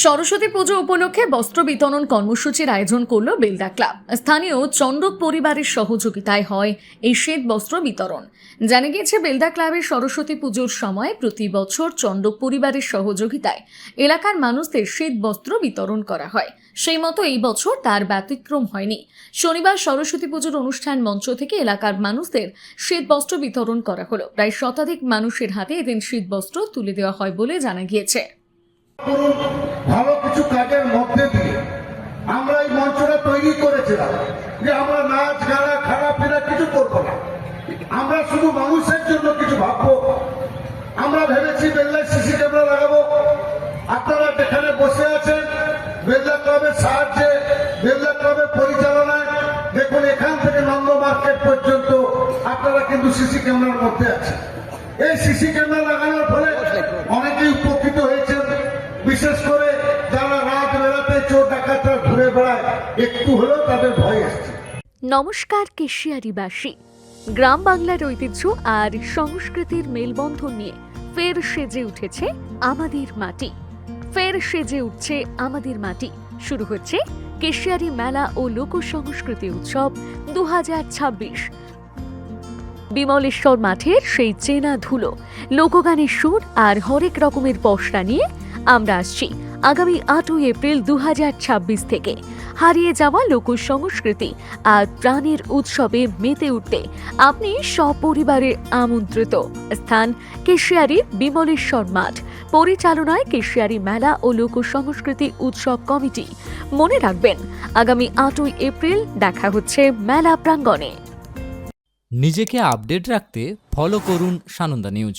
সরস্বতী পুজো উপলক্ষে বস্ত্র বিতরণ কর্মসূচির আয়োজন করল বেলদা ক্লাব। স্থানীয় চন্ডক পরিবারের সহযোগিতায় হয় এই শীত বস্ত্র বিতরণ। জানা গিয়েছে, বেলদা ক্লাবের সরস্বতী পুজোর সময় প্রতি বছর চন্ডক পরিবারের সহযোগিতায় এলাকার মানুষদের শীত বস্ত্র বিতরণ করা হয়। সেই মতো এই বছর তার ব্যতিক্রম হয়নি। শনিবার সরস্বতী পুজোর অনুষ্ঠান মঞ্চ থেকে এলাকার মানুষদের শীত বস্ত্র বিতরণ করা হলো। প্রায় শতাধিক মানুষের হাতে এদিন শীত বস্ত্র তুলে দেওয়া হয় বলে জানা গিয়েছে। ভালো কিছু কাজের মধ্যে দিয়ে আমরা এই মঞ্চটা তৈরি করেছিলাম যে আমরা নাচ গানা খারাপেরা কিছু করবো না, আমরা শুধু মানুষের জন্য কিছু ভাববো। আমরা ভেবেছি বেলদায় সিসি ক্যামেরা লাগাবো। আপনারা যেখানে বসে আছেন বেলদা ক্লাবের সাহায্যে, বেলদা ক্লাবের পরিচালনায়, দেখুন এখান থেকে নন্দ মার্কেট পর্যন্ত আপনারা কিন্তু সিসি ক্যামেরার মধ্যে আছেন। এই সিসি ক্যামেরা লাগানোর ফলে অনেকেই উপকৃত হয়েছেন। বিশেষ করে যারা রাত বেলাতে চোর ডাকাতরা ঘুরে বেড়ায়, একটু হলেও তাদের ভয় আসছে। নমস্কার কেশিয়ারিবাসী, গ্রাম বাংলার ঐতিহ্য আর সংস্কৃতির মেলবন্ধন নিয়ে ফের সেজে উঠেছে আমাদের মাটি। ফের সেজে উঠছে আমাদের মাটি। শুরু হচ্ছে কেশিয়ারি মেলা ও লোক সংস্কৃতি উৎসব 2026। বিমলেশ্বর মাঠের সেই চেনা ধুলো, লোকগানের সুর আর হরেক রকমের পসরা নিয়ে আমরা আসছি আগামী 8 এপ্রিল 2026 থেকে। হারিয়ে যাওয়া লোক সংস্কৃতি আর প্রাণের উৎসবে মেতে উঠতে আপনি সপরিবারে আমন্ত্রিত। স্থান কেশিয়ারি বিমলেশ্বর মাঠ। পরিচালনায় কেশিয়ারি মেলা ও লোক সংস্কৃতি উৎসব কমিটি। মনে রাখবেন, আগামী 8 এপ্রিল দেখা হচ্ছে মেলা প্রাঙ্গণে। নিজেকে আপডেট রাখতে ফলো করুন সানন্দা নিউজ।